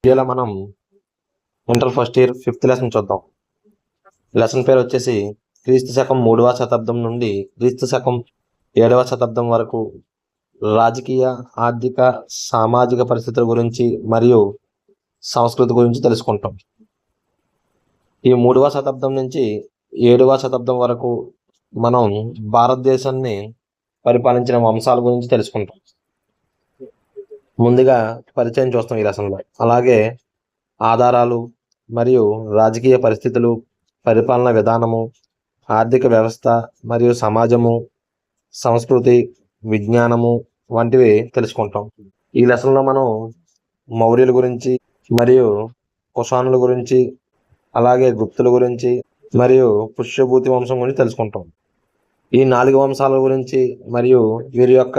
వీడియోలో మనం inter first year 5th lesson చూద్దాం. లెసన్ పేరు వచ్చేసి క్రీస్తు శకం 3వ శతాబ్దం నుండి క్రీస్తు శకం 7వ శతాబ్దం వరకు రాజకీయ, ఆర్థిక, సామాజిక పరిస్థితుల గురించి మరియు సంస్కృతి గురించి తెలుసుకుంటాం. ఈ 3వ శతాబ్దం నుంచి 7వ శతాబ్దం వరకు మనం భారతదేశాన్ని పరిపాలించిన వంశాల గురించి తెలుసుకుంటాం. ముందుగా పరిచయం చూస్తాం ఈ లెసన్లో. అలాగే ఆధారాలు మరియు రాజకీయ పరిస్థితులు, పరిపాలన విధానము, ఆర్థిక వ్యవస్థ మరియు సమాజము, సంస్కృతి, విజ్ఞానము వంటివి తెలుసుకుంటాం. ఈ లెసన్లో మనం మౌర్యుల గురించి మరియు కుషానుల గురించి, అలాగే గుప్తుల గురించి మరియు పుష్యభూతి వంశం గురించి తెలుసుకుంటాం. ఈ 4 వంశాల గురించి మరియు వీరి యొక్క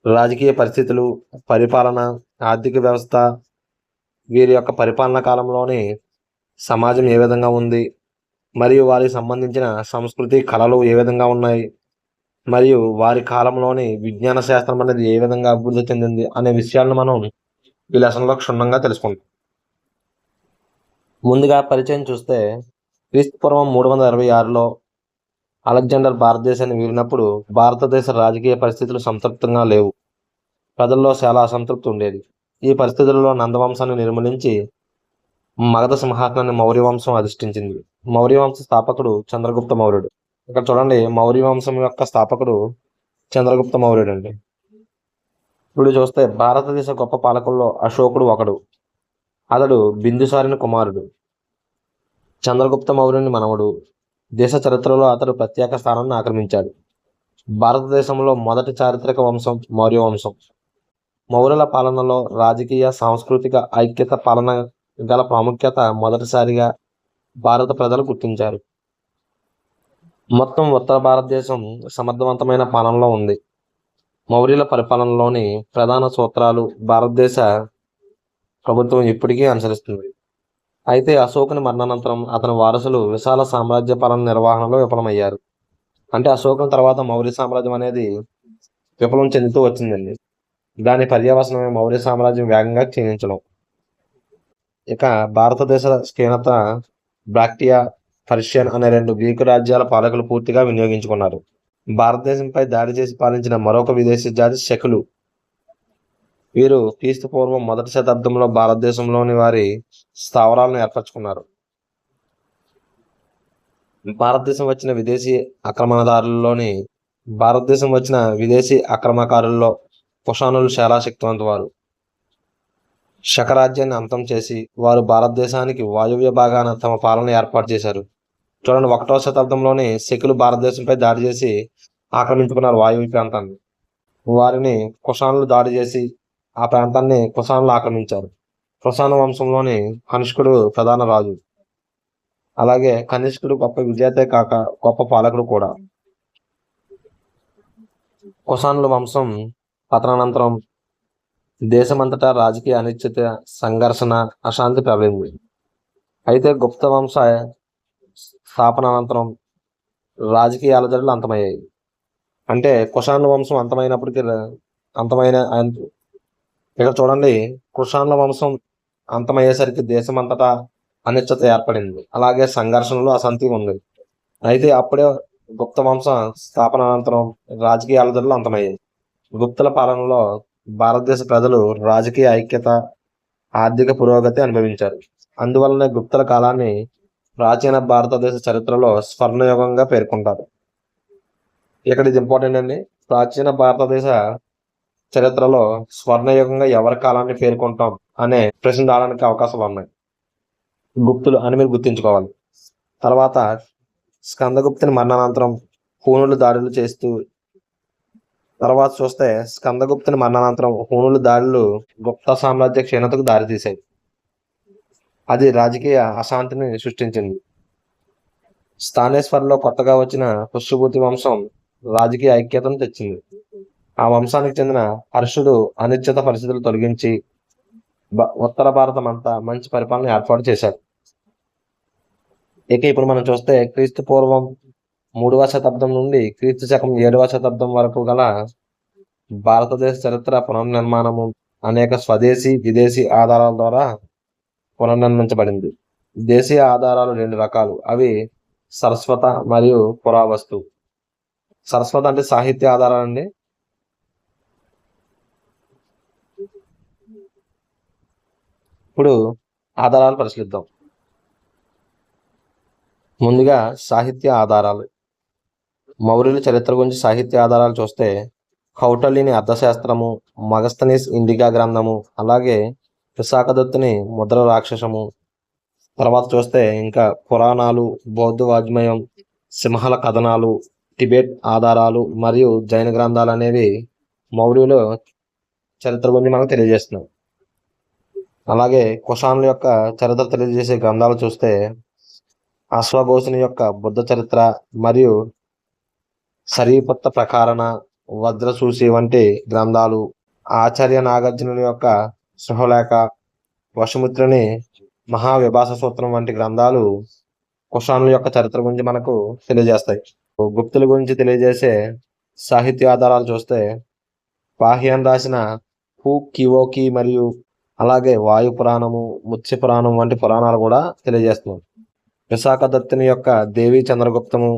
రాజకీయ పరిస్థితులు, పరిపాలన, ఆర్థిక వ్యవస్థ, వీరి యొక్క పరిపాలన కాలంలోని సమాజం ఏ విధంగా ఉంది, మరియు వారికి సంబంధించిన సంస్కృతి, కళలు ఏ విధంగా ఉన్నాయి, మరియు వారి కాలంలోని విజ్ఞాన శాస్త్రం అనేది ఏ విధంగా అభివృద్ధి చెందింది అనే విషయాలను మనం ఈ లెసన్లో క్షుణ్ణంగా తెలుసుకుంటాం. ముందుగా పరిచయం చూస్తే క్రీస్తు పూర్వం 326లో అలెగ్జాండర్ భారతదేశాన్ని వీడినప్పుడు భారతదేశ రాజకీయ పరిస్థితులు సంతృప్తంగా లేవు. ప్రజల్లో చాలా అసంతృప్తి ఉండేది. ఈ పరిస్థితుల్లో నందవంశాన్ని నిర్మూలించి మగధ సింహాసనాన్ని మౌర్య వంశం అధిష్ఠించింది. మౌర్య వంశ స్థాపకుడు చంద్రగుప్త మౌర్యుడు. ఇక్కడ చూడండి, మౌర్య వంశం యొక్క స్థాపకుడు చంద్రగుప్త మౌర్యుడు అండి. ఇప్పుడు చూస్తే భారతదేశ గొప్ప పాలకుల్లో అశోకుడు ఒకడు. అతడు బిందుసారుని కుమారుడు, చంద్రగుప్త మౌర్యుని మనవడు. దేశ చరిత్రలో అతడు ప్రత్యేక స్థానాన్ని ఆక్రమించాడు. భారతదేశంలో మొదటి చారిత్రక వంశం మౌర్య వంశం. మౌర్యుల పాలనలో రాజకీయ, సాంస్కృతిక ఐక్యత, పాలన గల ప్రాముఖ్యత మొదటిసారిగా భారత ప్రజలు గుర్తించారు. మొత్తం ఉత్తర భారతదేశం సమర్థవంతమైన పాలనలో ఉంది. మౌర్యుల పరిపాలనలోని ప్రధాన సూత్రాలు భారతదేశ ప్రభుత్వం ఇప్పటికీ అనుసరిస్తుంది. అయితే అశోకుని మరణానంతరం అతని వారసులు విశాల సామ్రాజ్య పాలన నిర్వహణలో విఫలమయ్యారు. అంటే అశోకుని తర్వాత మౌర్య సామ్రాజ్యం అనేది విఫలం చెందుతూ వచ్చిందండి. దాని పర్యవసనమే మౌర్య సామ్రాజ్యం వేగంగా క్షీణించడం. ఇక భారతదేశ క్షీణత బ్రాక్టియా, పర్షియన్ అనే 2 గ్రీకు రాజ్యాల పాలకులు పూర్తిగా వినియోగించుకున్నారు. భారతదేశంపై దాడి చేసి పాలించిన మరొక విదేశీ జాతి శకులు. వీరు క్రీస్తు పూర్వం 1వ శతాబ్దంలో భారతదేశంలోని వారి స్థావరాలను ఏర్పరచుకున్నారు. భారతదేశం వచ్చిన విదేశీ ఆక్రమణకారుల్లో కుషానులు చాలా శక్తివంతవారు. శకరాజ్యాన్ని అంతం చేసి వారు భారతదేశానికి వాయువ్య భాగాన తమ పాలన ఏర్పాటు చేశారు. చూడండి, 1వ శతాబ్దంలోనే శకులు భారతదేశంపై దాడి చేసి ఆక్రమించుకున్నారు వాయువ్య ప్రాంతాన్ని. వారిని కుషానులు దాడి చేసి ఆ ప్రాంతాన్ని కుషానులు ఆక్రమించారు. కుషాన వంశంలోని కనిష్కుడు ప్రధాన రాజు. అలాగే కనిష్కుడు గొప్ప విజేతే కాక గొప్ప పాలకుడు కూడా. కుషానుల వంశం పతనానంతరం దేశమంతటా రాజకీయ అనిశ్చిత, సంఘర్షణ, అశాంతి ప్రబలింది. అయితే గుప్త వంశ స్థాపన అనంతరం రాజకీయ అలజడులు అంతమయ్యాయి. అంటే కుషానుల వంశం ఇక్కడ చూడండి, కుషానుల వంశం అంతమయ్యేసరికి దేశమంతటా అనిశ్చిత ఏర్పడింది. అలాగే సంఘర్షణలు, అశాంతి ఉంది. అయితే అప్పుడే గుప్త వంశ స్థాపన అనంతరం రాజకీయ అలజడులు అంతమయ్యాయి. గుప్తుల పాలనలో భారతదేశ ప్రజలు రాజకీయ ఐక్యత, ఆర్థిక పురోగతి అనుభవించారు. అందువల్లనే గుప్తుల కాలాన్ని ప్రాచీన భారతదేశ చరిత్రలో స్వర్ణయుగంగా పేర్కొంటారు. ఇక్కడ ఇది ఇంపార్టెంట్ అండి. ప్రాచీన భారతదేశ చరిత్రలో స్వర్ణయుగంగా ఎవరి కాలాన్ని పేర్కొంటాం అనే ప్రశ్న రావడానికి అవకాశాలు ఉన్నాయి. గుప్తులు అని మీరు గుర్తుంచుకోవాలి. తర్వాత స్కందగుప్తుని మరణానంతరం హూణులు దాడులు చేస్తూ తర్వాత చూస్తే స్కందగుప్తుని మరణానంతరం హూణుల దాడులు గుప్త సామ్రాజ్య క్షీణతకు దారితీశాయి. అది రాజకీయ అశాంతిని సృష్టించింది. స్థానేశ్వర్లో కొత్తగా వచ్చిన పుష్యభూతి వంశం రాజకీయ ఐక్యతను తెచ్చింది. ఆ వంశానికి చెందిన హర్షుడు అనిశ్చిత పరిస్థితులు తొలగించి ఉత్తర భారతం అంతా మంచి పరిపాలన ఏర్పాటు చేశారు. ఇక ఇప్పుడు మనం చూస్తే క్రీస్తు పూర్వం 3వ శతాబ్దం నుండి క్రీస్తు శకం 7వ శతాబ్దం వరకు గల భారతదేశ చరిత్ర పునర్నిర్మాణము, అనేక స్వదేశీ విదేశీ ఆధారాల ద్వారా పునర్నిర్మించబడింది. దేశీయ ఆధారాలు రెండు రకాలు, అవి సరస్వత మరియు పురావస్తు. సరస్వత అంటే సాహిత్య ఆధారాలండి. ఇప్పుడు ఆధారాలు పరిశీలిద్దాం. ముందుగా సాహిత్య ఆధారాలు. మౌర్యుల చరిత్ర గురించి సాహిత్య ఆధారాలు చూస్తే కౌటల్యుని అర్థశాస్త్రము, మగస్తనీస్ ఇండికా గ్రంథము, అలాగే విశాఖదత్తుని ముద్ర రాక్షసము. తర్వాత చూస్తే ఇంకా పురాణాలు, బౌద్ధ వాజ్మయం, సింహల కథనాలు, టిబెట్ ఆధారాలు మరియు జైన గ్రంథాలు అనేవి మౌర్యుల చరిత్ర గురించి మనకు తెలియజేస్తున్నాయి. అలాగే కుషానుల యొక్క చరిత్ర తెలియజేసే గ్రంథాలు చూస్తే అశ్వఘోషుని యొక్క బుద్ధ చరిత్ర మరియు సరీపత్త ప్రకారణ, వజ్రసూసి వంటి గ్రంథాలు, ఆచార్య నాగార్జునుని యొక్క సృహలేఖ, వసుమిత్రుని మహావిభాస సూత్రం వంటి గ్రంథాలు కుషానుల యొక్క చరిత్ర గురించి మనకు తెలియజేస్తాయి. గుప్తుల గురించి తెలియజేసే సాహిత్య ఆధారాలు చూస్తే పాహ్యాన్ రాసిన హూ కివోకి మరియు అలాగే వాయు పురాణము, ముత్స్య పురాణం వంటి పురాణాలు కూడా తెలియజేస్తున్నాయి. విశాఖదత్తుని యొక్క దేవి చంద్రగుప్తము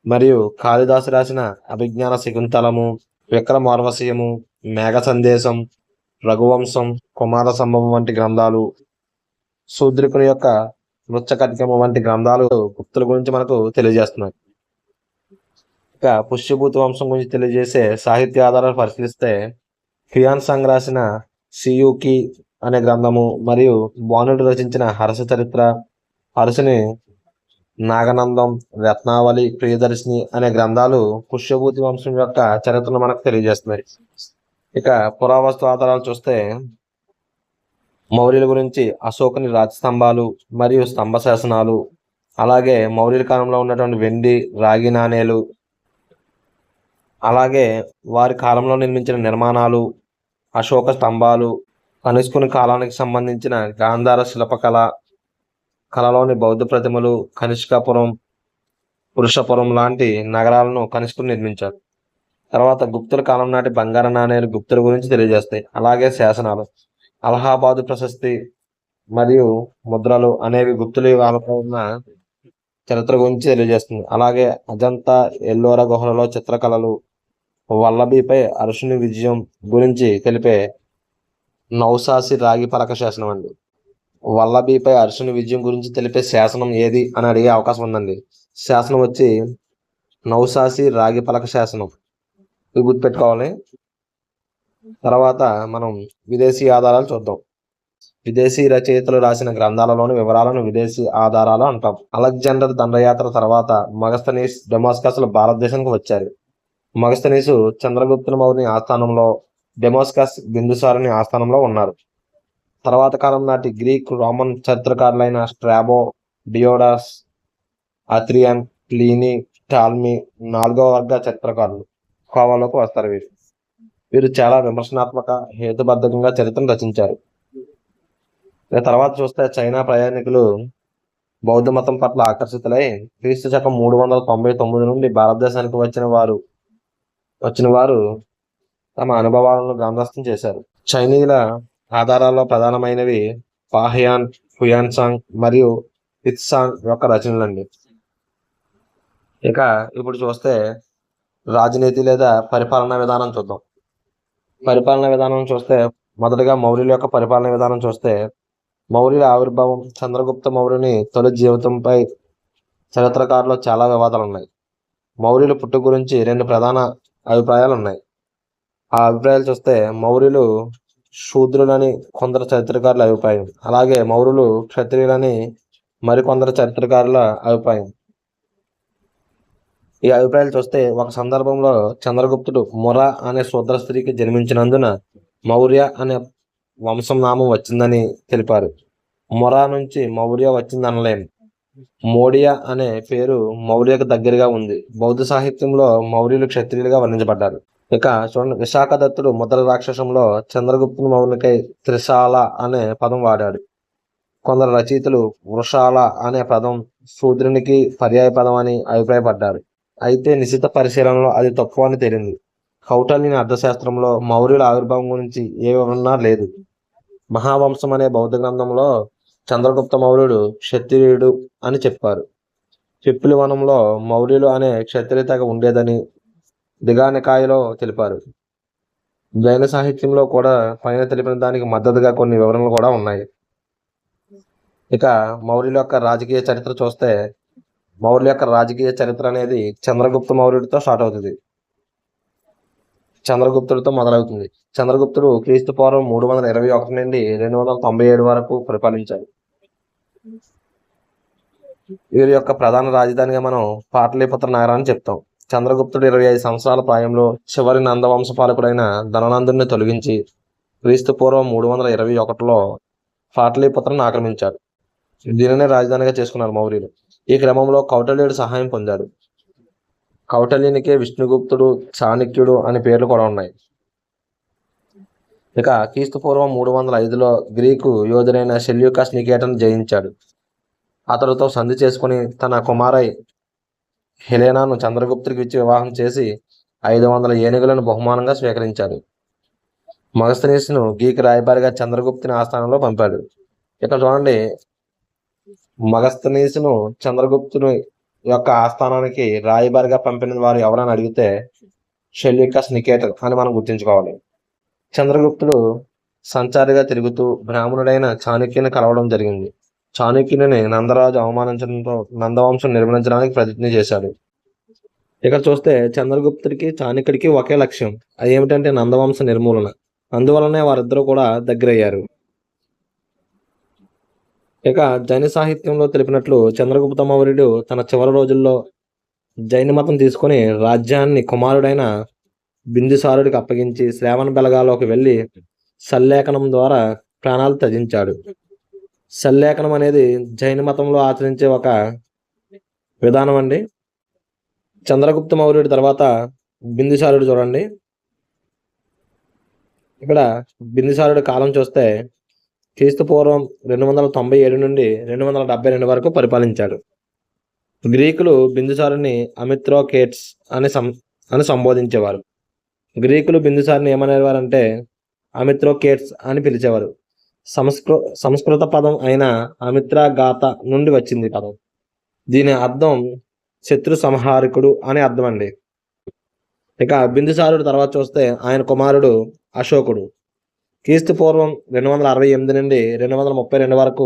మరియు కాళిదాసు రాసిన అభిజ్ఞాన శకుంతలము, విక్రమార్వశీయము, మేఘ సందేశం, రఘువంశం, కుమార సంభవం వంటి గ్రంథాలు, శూద్రకుని యొక్క మృచ్చకటికము వంటి గ్రంథాలు గుప్తుల గురించి మనకు తెలియజేస్తున్నాయి. ఇక పుష్యభూత వంశం గురించి తెలియజేసే సాహిత్య ఆధారాలు పరిశీలిస్తే హ్యుయాన్ సాంగ్ రాసిన సియూకి అనే గ్రంథము మరియు బాణుడు రచించిన హర్ష చరిత్ర, హర్షుని నాగనందం, రత్నావళి, ప్రియదర్శిని అనే గ్రంథాలు పుష్యభూతి వంశం యొక్క చరిత్రను మనకు తెలియజేస్తున్నాయి. ఇక పురావస్తు ఆధారాలు చూస్తే మౌర్యుల గురించి అశోకుని రాజస్తంభాలు మరియు స్తంభ శాసనాలు, అలాగే మౌర్యుల కాలంలో ఉన్నటువంటి వెండి, రాగి నాణేలు, అలాగే వారి కాలంలో నిర్మించిన నిర్మాణాలు, అశోక స్తంభాలు, కనిష్కుని కాలానికి సంబంధించిన గాంధార శిల్పకళ, కళలోని బౌద్ధ ప్రతిమలు, కనిష్కాపురం, పురుషపురం లాంటి నగరాలను కనిష్కుడు నిర్మించారు. తర్వాత గుప్తుల కాలం నాటి బంగార నాణేలు గుప్తుల గురించి తెలియజేస్తాయి. అలాగే శాసనాలు, అలహాబాదు ప్రశస్తి మరియు ముద్రలు అనేవి గుప్తుల వాళ్ళతో ఉన్న చరిత్ర గురించి తెలియజేస్తుంది. అలాగే అజంతా, ఎల్లోరా గుహలలో చిత్రకళలు, వల్లభిపై అరుషుని విజయం గురించి తెలిపే నౌసాసి రాగి పలక శాసనం అండి. వల్లభిపై అరుషుని విజయం గురించి తెలిపే శాసనం ఏది అని అడిగే అవకాశం ఉందండి. శాసనం వచ్చి నౌసాసి రాగి పలక శాసనం. ఇవి గుర్తుపెట్టుకోవాలి. తర్వాత మనం విదేశీ ఆధారాలు చూద్దాం. విదేశీ రచయితలు రాసిన గ్రంథాలలోని వివరాలను విదేశీ ఆధారాలు అంటాం. అలెగ్జాండర్ దండయాత్ర తర్వాత మగస్తనీస్ డెమాస్కస్లు భారతదేశానికి వచ్చారు. మగస్తనీసు చంద్రగుప్తుని మౌర్యుని ఆస్థానంలో, డెమాస్కస్ బిందుసారుని ఆస్థానంలో ఉన్నారు. తర్వాత కాలం నాటి గ్రీక్, రోమన్ చరిత్రకారులైన స్ట్రాబో, డియోడస్, అథ్రియన్, ప్లీనీ, టాల్మీ 4వ వర్గ చరిత్రకారులు కోవలోకి వస్తారు. వీరు చాలా విమర్శనాత్మక, హేతుబద్ధంగా చరిత్రను రచించారు. తర్వాత చూస్తే చైనా ప్రయాణికులు బౌద్ధ మతం పట్ల ఆకర్షితులై క్రీస్తు శకం 399 నుండి భారతదేశానికి వచ్చిన వారు తమ అనుభవాలను గ్రంథస్థం చేశారు. చైనీయుల ఆధారాల్లో ప్రధానమైనవి పాహ్యాన్, హ్యుయాన్సాంగ్ మరియు ఇత్సాంగ్ యొక్క రచనలండి. ఇక ఇప్పుడు చూస్తే రాజనీతి లేదా పరిపాలనా విధానం చూద్దాం. పరిపాలనా విధానం చూస్తే మొదటగా మౌర్యుల యొక్క పరిపాలనా విధానం చూస్తే మౌర్యుల ఆవిర్భావం, చంద్రగుప్త మౌర్యుని తొలి జీవితంపై చరిత్రకారులు చాలా వివాదాలు ఉన్నాయి. మౌర్యుల పుట్టు గురించి 2 ప్రధాన అభిప్రాయాలు ఉన్నాయి. ఆ అభిప్రాయాలు చూస్తే మౌర్యులు శూద్రులని కొందరు చరిత్రకారుల అభిప్రాయం, అలాగే మౌర్యులు క్షత్రియులని మరికొందరు చరిత్రకారుల అభిప్రాయం. ఈ అభిప్రాయాలు చూస్తే ఒక సందర్భంలో చంద్రగుప్తుడు ముర అనే శూద్ర స్త్రీకి జన్మించినందున మౌర్య అనే వంశం నామం వచ్చిందని తెలిపారు. ముర నుంచి మౌర్య వచ్చిందనలేం. మోడియా అనే పేరు మౌర్యకు దగ్గరగా ఉంది. బౌద్ధ సాహిత్యంలో మౌర్యులు క్షత్రియులుగా వర్ణించబడ్డారు. ఇక చూడండి, విశాఖదత్తుడు ముద్ర రాక్షసంలో చంద్రగుప్తుని మౌర్యునికై త్రిశాల అనే పదం వాడాడు. కొందరు రచయితలు వృషాల అనే పదం శూద్రునికి పర్యాయ పదం అని అభిప్రాయపడ్డారు. అయితే నిశిత పరిశీలనలో అది తప్పు అని తేలింది. కౌటిల్యుని అర్థశాస్త్రంలో మౌర్యుల ఆవిర్భావం గురించి ఏ వివరణ లేదు. మహావంశం అనే బౌద్ధ గ్రంథంలో చంద్రగుప్త మౌర్యుడు క్షత్రియుడు అని చెప్పారు. పిప్పిలి వనంలో మౌర్యులు అనే క్షత్రియ తెగ ఉండేదని దిగానికాయలో తెలిపారు. జైన సాహిత్యంలో కూడా పైన తెలిపిన దానికి మద్దతుగా కొన్ని వివరణలు కూడా ఉన్నాయి. ఇక మౌర్యుల యొక్క రాజకీయ చరిత్ర చూస్తే, మౌర్యుల యొక్క రాజకీయ చరిత్ర అనేది చంద్రగుప్త మౌర్యుడితో స్టార్ట్ అవుతుంది. చంద్రగుప్తుడితో మొదలవుతుంది. చంద్రగుప్తుడు క్రీస్తు పూర్వం 321 నుండి 297 వరకు పరిపాలించాడు. వీరి యొక్క ప్రధాన రాజధానిగా మనం పాటలీపుత్ర నగరాన్ని చెప్తాం. చంద్రగుప్తుడు 25 సంవత్సరాల ప్రాయంలో చివరి నందవంశ పాలకుడైన ధననందుని తొలగించి క్రీస్తు పూర్వం 321లో పాటలీపుత్రను ఆక్రమించాడు. దీనినే రాజధానిగా చేసుకున్నారు మౌర్యులు. ఈ క్రమంలో కౌటిల్యుడు సహాయం పొందాడు. కౌటిల్యునికే విష్ణుగుప్తుడు, చాణక్యుడు అనే పేర్లు కూడా ఉన్నాయి. ఇక క్రీస్తు పూర్వం 305లో గ్రీకు యోధుడైన సెల్యూకస్ నికేటన్ జయించాడు. అతడితో సంధి చేసుకుని తన కుమారై హెలెనాను చంద్రగుప్తుడికి ఇచ్చి వివాహం చేసి 500 ఏనుగులను బహుమానంగా స్వీకరించాడు. మగస్తనీస్ను గ్రీకు రాయబారిగా చంద్రగుప్తుని ఆస్థానంలో పంపాడు. ఇక్కడ చూడండి, మగస్తనీస్ను చంద్రగుప్తుని యొక్క ఆస్థానానికి రాయబారిగా పంపిన వారు ఎవరని అడిగితే సెల్యూకస్ నికేటర్ అని మనం గుర్తుంచుకోవాలి. చంద్రగుప్తుడు సంచారిగా తిరుగుతూ బ్రాహ్మణుడైన చాణక్యుని కలవడం జరిగింది. చాణక్యుని నందరాజు అవమానించడంతో నందవంశం నిర్మించడానికి ప్రతిజ్ఞ చేశాడు. ఇక్కడ చూస్తే చంద్రగుప్తుడికి చాణక్యుడికి ఒకే లక్ష్యం, అది ఏమిటంటే నందవంశ నిర్మూలన. అందువలనే వారిద్దరూ కూడా దగ్గరయ్యారు. ఇక జైన సాహిత్యంలో తెలిపినట్లు చంద్రగుప్త మౌర్యుడు తన చివరి రోజుల్లో జైన మతం తీసుకొని రాజ్యాన్ని కుమారుడైన బిందుసారుడికి అప్పగించి శ్రావణ బెలగాలోకి వెళ్ళి సల్లేఖనం ద్వారా ప్రాణాలు త్యజించాడు. సల్లేఖనం అనేది జైన మతంలో ఆచరించే ఒక విధానం అండి. చంద్రగుప్త మౌర్యుడి తర్వాత బిందుసారుడు చూడండి. ఇక్కడ బిందుసారుడి కాలం చూస్తే క్రీస్తు పూర్వం 297 నుండి 272 వరకు పరిపాలించాడు. గ్రీకులు బిందుసారుని అమిత్రోకేట్స్ అని సంబోధించేవారు. గ్రీకులు బిందుసారుని ఏమనేవారంటే అమిత్రోకేట్స్ అని పిలిచేవారు. సంస్కృత పదం అయిన అమిత్రగాత నుండి వచ్చింది పదం. దీని అర్థం శత్రు సంహారకుడు అని అర్థం అండి. ఇక బిందుసారుడు తర్వాత చూస్తే ఆయన కుమారుడు అశోకుడు. క్రీస్తు పూర్వం 268 నుండి 232 వరకు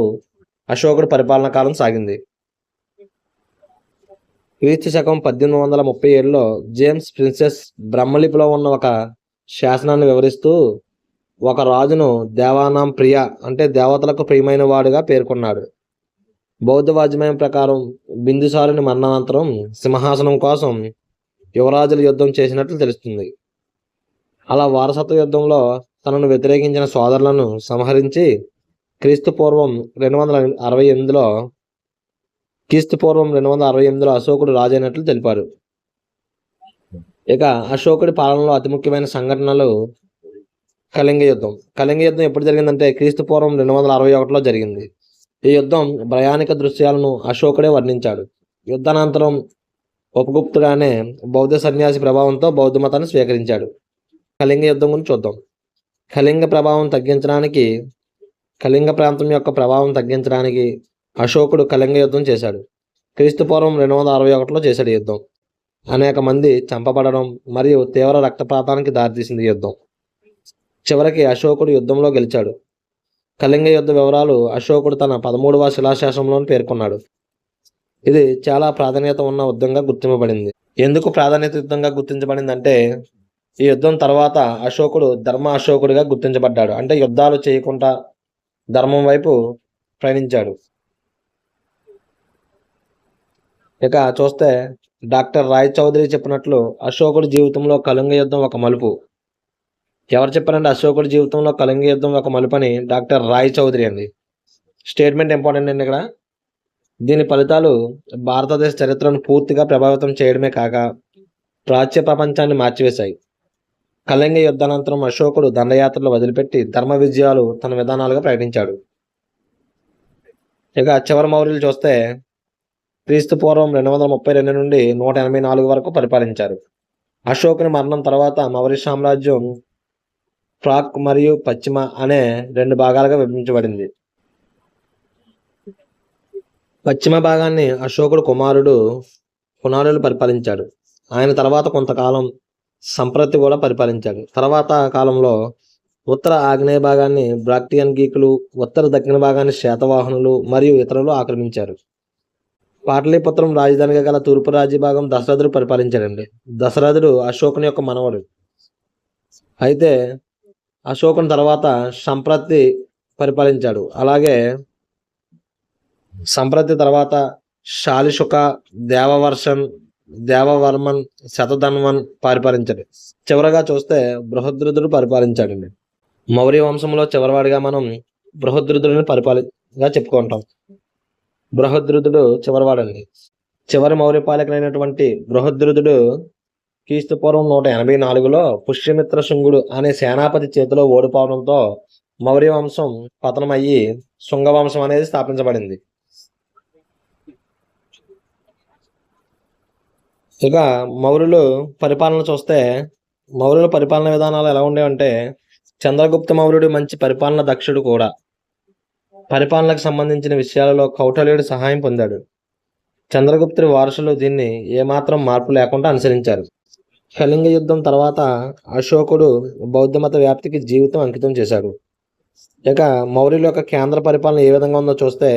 అశోకుడు పరిపాలనా కాలం సాగింది. క్రీస్తు శకం 1837లో జేమ్స్ ప్రిన్సెస్ బ్రహ్మలిపిలో ఉన్న ఒక శాసనాన్ని వివరిస్తూ ఒక రాజును దేవానాం ప్రియ అంటే దేవతలకు ప్రియమైన వాడుగా పేర్కొన్నాడు. బౌద్ధ వాజ్మయం ప్రకారం బిందుసారుని మరణానంతరం సింహాసనం కోసం యువరాజుల యుద్ధం చేసినట్లు తెలుస్తుంది. అలా వారసత్వ యుద్ధంలో తనను వ్యతిరేకించిన సోదరులను సంహరించి క్రీస్తు పూర్వం 268లో అశోకుడు రాజైనట్లు తెలిపారు. ఇక అశోకుడి పాలనలో అతి ముఖ్యమైన సంఘటనలు కళింగ యుద్ధం. కళింగ యుద్ధం ఎప్పుడు జరిగిందంటే క్రీస్తు పూర్వం 261లో జరిగింది. ఈ యుద్ధం భయానక దృశ్యాలను అశోకుడే వర్ణించాడు. యుద్ధానంతరం ఉపగుప్తుడు అనే బౌద్ధ సన్యాసి ప్రభావంతో బౌద్ధ మతాన్ని స్వీకరించాడు. కళింగ యుద్ధం గురించి చూద్దాం. కళింగ ప్రాంతం యొక్క ప్రభావం తగ్గించడానికి అశోకుడు కళింగ యుద్ధం చేశాడు. క్రీస్తు పూర్వం 261లో చేశాడు ఈ యుద్ధం. అనేక మంది చంపబడడం మరియు తీవ్ర రక్తపాతానికి దారితీసింది ఈ యుద్ధం. చివరికి అశోకుడు యుద్ధంలో గెలిచాడు. కళింగ యుద్ధ వివరాలు అశోకుడు తన 13వ శిలాశాసనంలో పేర్కొన్నాడు. ఇది చాలా ప్రాధాన్యత ఉన్న యుద్ధంగా గుర్తింపబడింది. ఎందుకు ప్రాధాన్యత యుద్ధంగా గుర్తించబడిందంటే ఈ యుద్ధం తర్వాత అశోకుడు ధర్మ అశోకుడిగా గుర్తించబడ్డాడు. అంటే యుద్ధాలు చేయకుండా ధర్మం వైపు ప్రయాణించాడు. ఇక చూస్తే డాక్టర్ రాయ్ చౌదరి చెప్పినట్లు అశోకుడి జీవితంలో కళింగ యుద్ధం ఒక మలుపు. ఎవరు చెప్పారంటే అశోకుడి జీవితంలో కళింగ యుద్ధం ఒక మలుపు అని డాక్టర్ రాయ్ చౌదరి అండి. స్టేట్మెంట్ ఇంపార్టెంట్ అండి. ఇక్కడ దీని ఫలితాలు భారతదేశ చరిత్రను పూర్తిగా ప్రభావితం చేయడమే కాక ప్రాచ్య ప్రపంచాన్ని మార్చివేశాయి. కళింగ యుద్ధానంతరం అశోకుడు దండయాత్రలు వదిలిపెట్టి ధర్మ విజయాలు తన విధానాలుగా ప్రకటించాడు. ఇక చివరి మౌర్యులు చూస్తే క్రీస్తు పూర్వం 232 నుండి 184 వరకు పరిపాలించారు. అశోకుని మరణం తర్వాత మౌర్య సామ్రాజ్యం ప్రాక్ మరియు పశ్చిమ అనే 2 భాగాలుగా విభజించబడింది. పశ్చిమ భాగాన్ని అశోకుడు కుమారుడు హునాలులు పరిపాలించాడు. ఆయన తర్వాత కొంతకాలం సంప్రతి కూడా పరిపాలించాడు. తర్వాత కాలంలో ఉత్తర ఆగ్నేయ భాగాన్ని బ్రాక్టియన్ గీకులు, ఉత్తర దక్షిణ భాగాన్ని శాతవాహనులు మరియు ఇతరులు ఆక్రమించారు. పాటలీపుత్రం రాజధానిగా గల తూర్పు రాజ్య భాగం దశరథుడు పరిపాలించాడండి. దశరథుడు అశోకుని యొక్క మనవడు. అయితే అశోకుని తర్వాత సంప్రతి పరిపాలించాడు. అలాగే సంప్రతి తర్వాత శాలిశుక, దేవవర్మన్, శతధన్వన్ పరిపాలించాడు. చివరగా చూస్తే బృహద్రథుడు పరిపాలించాడండి. మౌర్య వంశంలో చివరివాడిగా మనం బృహద్రథుడిని పరిపాలిగా చెప్పుకుంటాం. బృహద్రథుడు చివరివాడండి. చివరి మౌర్య పాలకులైనటువంటి బృహద్రథుడు క్రీస్తుపూర్వం 184లో పుష్యమిత్ర శుంగుడు అనే సేనాపతి చేతిలో ఓడిపోవడంతో మౌర్య వంశం పతనమయ్యి శుంగ వంశం అనేది స్థాపించబడింది. ఇక మౌర్యులు పరిపాలన చూస్తే మౌర్యుల పరిపాలన విధానాలు ఎలా ఉండేవంటే, చంద్రగుప్త మౌర్యుడు మంచి పరిపాలన దక్షుడు కూడా. పరిపాలనకు సంబంధించిన విషయాలలో కౌటల్యుడు సహాయం పొందాడు. చంద్రగుప్తుడి వారసులు దీన్ని ఏమాత్రం మార్పు లేకుండా అనుసరించారు. కళింగ యుద్ధం తర్వాత అశోకుడు బౌద్ధమత వ్యాప్తికి జీవితం అంకితం చేశాడు. ఇక మౌర్యుల యొక్క కేంద్ర పరిపాలన ఏ విధంగా ఉందో చూస్తే,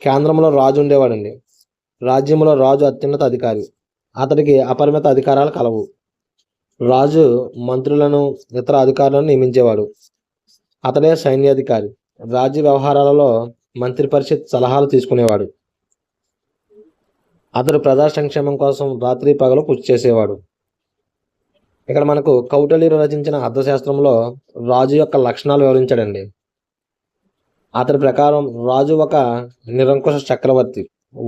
కేంద్రంలో రాజు ఉండేవాడండి. రాజ్యంలో రాజు అత్యున్నత అధికారి. అతడికి అపరిమిత అధికారాలు కలవు. రాజు మంత్రులను, ఇతర అధికారులను నియమించేవాడు. అతడే సైన్యాధికారి. రాజ్య వ్యవహారాలలో మంత్రి పరిషత్ సలహాలు తీసుకునేవాడు. అతడు ప్రజా సంక్షేమం కోసం రాత్రి పగలు కృషి చేసేవాడు. ఇక్కడ మనకు కౌటిల్యుడు రచించిన అర్థశాస్త్రంలో రాజు యొక్క లక్షణాలు వివరించాడండి. అతడి ప్రకారం రాజు ఒక నిరంకుశ చక్రవర్తి,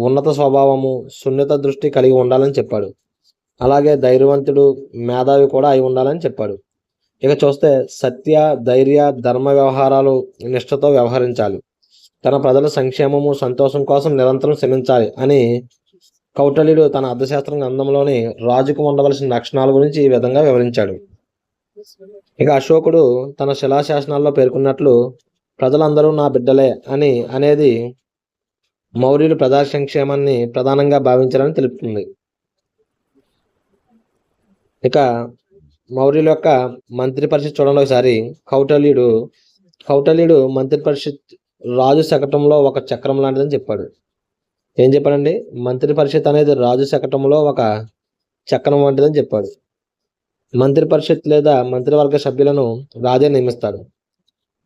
ఉన్నత స్వభావము, సున్నిత దృష్టి కలిగి ఉండాలని చెప్పాడు. అలాగే ధైర్యవంతుడు, మేధావి కూడా అయి ఉండాలని చెప్పాడు. ఇక చూస్తే సత్య, ధైర్య, ధర్మ వ్యవహారాలు నిష్ఠతో వ్యవహరించాలి. తన ప్రజల సంక్షేమము, సంతోషం కోసం నిరంతరం శ్రమించాలి అని కౌటిల్యుడు తన అర్థశాస్త్రం గ్రంథంలోని రాజుకు ఉండవలసిన లక్షణాల గురించి ఈ విధంగా వివరించాడు. ఇక అశోకుడు తన శిలాశాసనాల్లో పేర్కొన్నట్లు ప్రజలందరూ నా బిడ్డలే అనేది మౌర్యులు ప్రజా సంక్షేమాన్ని ప్రధానంగా భావించారని తెలుపుతుంది. ఇక మౌర్యుల యొక్క మంత్రి పరిషత్ చూడండి ఒకసారి. కౌటిల్యుడు మంత్రి పరిషత్ రాజు శకటంలో ఒక చక్రం లాంటిదని చెప్పాడు. ఏం చెప్పాడండి? మంత్రి పరిషత్ అనేది రాజు శకటంలో ఒక చక్రం వంటిదని చెప్పాడు. మంత్రి పరిషత్ లేదా మంత్రివర్గ సభ్యులను రాజే నియమిస్తాడు.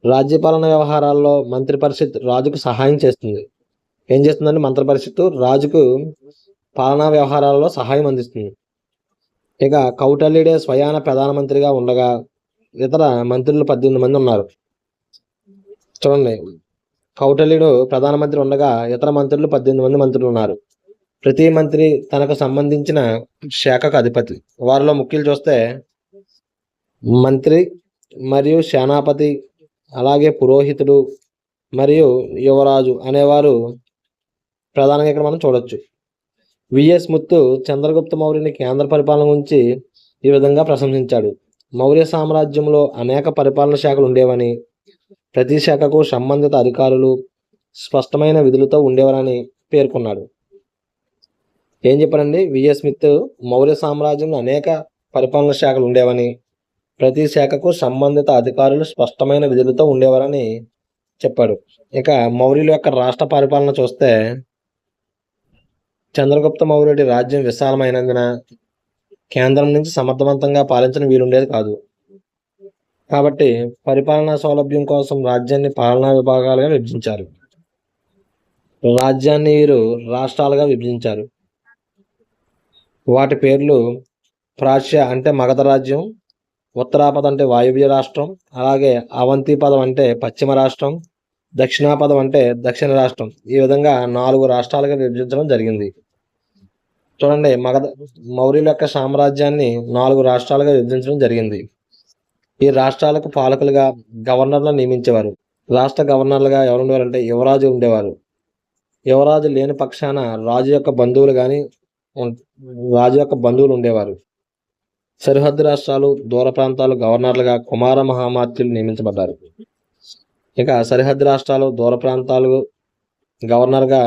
రాజ్యపాలన వ్యవహారాల్లో మంత్రి పరిషత్ రాజుకు సహాయం చేస్తుంది. ఏం చేస్తుందంటే మంత్రి పరిషత్తు రాజుకు పాలనా వ్యవహారాలలో సహాయం అందిస్తుంది. ఇక కౌటిల్యుడే స్వయాన ప్రధానమంత్రిగా ఉండగా ఇతర మంత్రులు 18 మంది ఉన్నారు. చూడండి, కౌటిల్యుడు ప్రధానమంత్రి ఉండగా ఇతర మంత్రులు 18 మంది మంత్రులు ఉన్నారు. ప్రతి మంత్రి తనకు సంబంధించిన శాఖకు అధిపతి. వారిలో ముఖ్యులు చూస్తే మంత్రి మరియు సేనాపతి, అలాగే పురోహితుడు మరియు యువరాజు అనేవారు ప్రధానంగా ఇక్కడ మనం చూడొచ్చు. విఎస్ ముత్తు చంద్రగుప్త మౌర్యుని కేంద్ర పరిపాలన గురించి ఈ విధంగా ప్రశంసించాడు. మౌర్య సామ్రాజ్యంలో అనేక పరిపాలన శాఖలు ఉండేవని, ప్రతి శాఖకు సంబంధిత అధికారులు స్పష్టమైన విధులతో ఉండేవారని పేర్కొన్నాడు. ఏం చెప్పారండి? విఎస్ స్మిత్ మౌర్య సామ్రాజ్యంలో అనేక పరిపాలన శాఖలు ఉండేవని, ప్రతి శాఖకు సంబంధిత అధికారులు స్పష్టమైన విధులతో ఉండేవారని చెప్పాడు. ఇక మౌర్యుల యొక్క రాష్ట్ర పరిపాలన చూస్తే, చంద్రగుప్త మౌర్యుడి రాజ్యం విశాలమైనందున కేంద్రం నుంచి సమర్థవంతంగా పాలించడం వీలుండేది కాదు. కాబట్టి పరిపాలనా సౌలభ్యం కోసం రాజ్యాన్ని పాలనా విభాగాలుగా విభజించారు. రాజ్యాన్ని వీరు రాష్ట్రాలుగా విభజించారు. వాటి పేర్లు ప్రాచ్య అంటే మగధ రాజ్యం, ఉత్తరాపదం అంటే వాయువ్య రాష్ట్రం, అలాగే అవంతిపదం అంటే పశ్చిమ రాష్ట్రం, దక్షిణాపదం అంటే దక్షిణ రాష్ట్రం. ఈ విధంగా 4 రాష్ట్రాలుగా విభజించడం జరిగింది. చూడండి, మౌర్యుల యొక్క సామ్రాజ్యాన్ని 4 రాష్ట్రాలుగా విభజించడం జరిగింది. ఈ రాష్ట్రాలకు పాలకులుగా గవర్నర్లను నియమించేవారు. రాష్ట్ర గవర్నర్లుగా ఎవరు ఉండేవారంటే యువరాజు ఉండేవారు. యువరాజు లేని పక్షాన రాజు యొక్క బంధువులు ఉండేవారు. సరిహద్దు రాష్ట్రాలు, దూర ప్రాంతాలు గవర్నర్లుగా కుమార మహామాత్యులు నియమించబడ్డారు. ఇక సరిహద్దు రాష్ట్రాలు, దూర ప్రాంతాలు గవర్నర్గా